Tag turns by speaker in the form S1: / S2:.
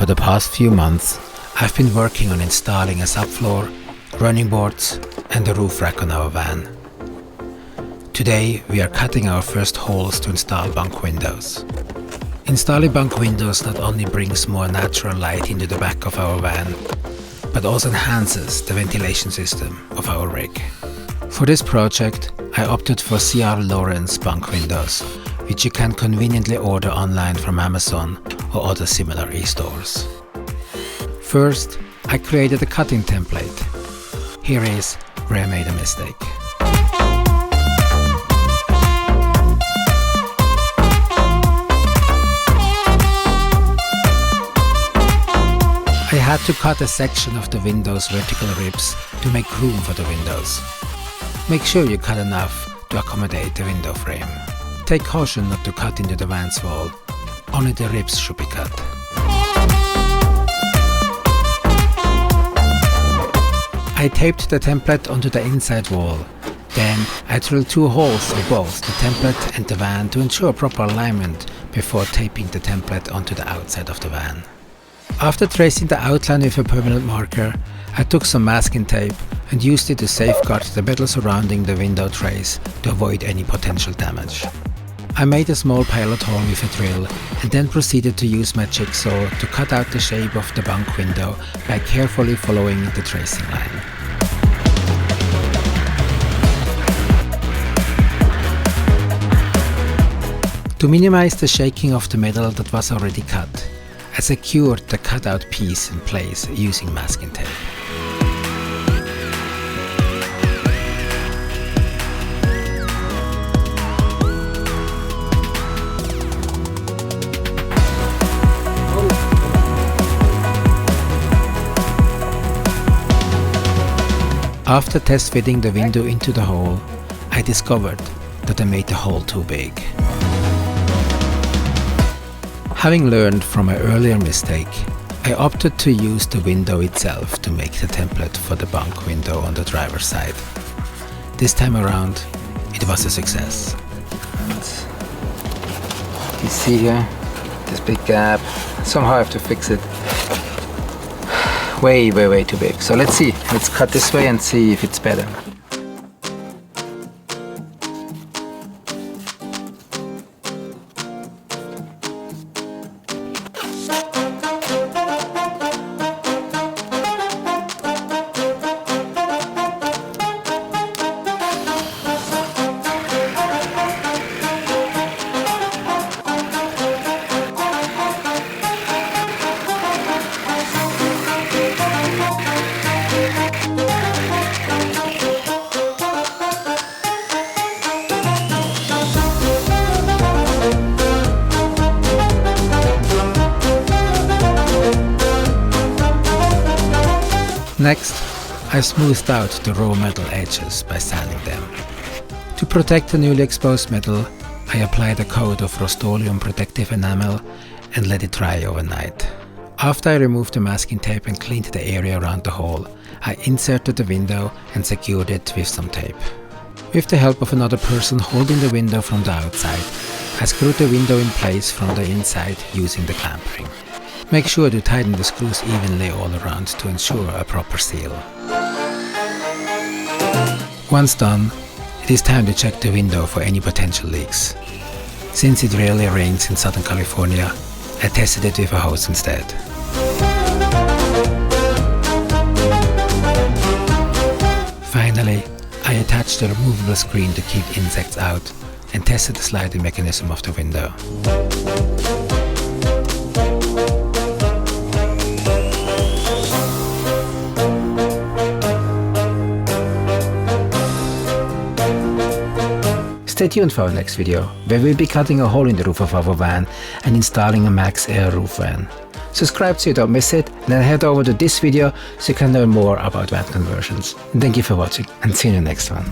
S1: For the past few months, I've been working on installing a subfloor, running boards and a roof rack on our van. Today we are cutting our first holes to install bunk windows. Installing bunk windows not only brings more natural light into the back of our van, but also enhances the ventilation system of our rig. For this project, I opted for Laurence bunk windows, which you can conveniently order online from Amazon or other similar e-stores. First, I created a cutting template. Here is where I made a mistake. I had to cut a section of the window's vertical ribs to make room for the windows. Make sure you cut enough to accommodate the window frame. Take caution not to cut into the van's wall. Only the ribs should be cut. I taped the template onto the inside wall. Then I drilled 2 holes for both the template and the van to ensure proper alignment before taping the template onto the outside of the van. After tracing the outline with a permanent marker, I took some masking tape and used it to safeguard the metal surrounding the window trays to avoid any potential damage. I made a small pilot hole with a drill and then proceeded to use my jigsaw to cut out the shape of the bunk window by carefully following the tracing line. To minimize the shaking of the metal that was already cut, I secured the cutout piece in place using masking tape. After test fitting the window into the hole, I discovered that I made the hole too big. Having learned from my earlier mistake, I opted to use the window itself to make the template for the bunk window on the driver's side. This time around, it was a success. You see here, this big gap. Somehow I have to fix it. Way too big. So let's see. Let's cut this way and see if it's better. Next, I smoothed out the raw metal edges by sanding them. To protect the newly exposed metal, I applied a coat of Rust-Oleum protective enamel and let it dry overnight. After I removed the masking tape and cleaned the area around the hole, I inserted the window and secured it with some tape. With the help of another person holding the window from the outside, I screwed the window in place from the inside using the clamp ring. Make sure to tighten the screws evenly all around to ensure a proper seal. Once done, it is time to check the window for any potential leaks. Since it rarely rains in Southern California, I tested it with a hose instead. Finally, I attached the removable screen to keep insects out and tested the sliding mechanism of the window. Stay tuned for our next video, where we'll be cutting a hole in the roof of our van and installing a max air roof van. Subscribe so you don't miss it, and then head over to this video so you can learn more about van conversions. Thank you for watching and see you in the next one.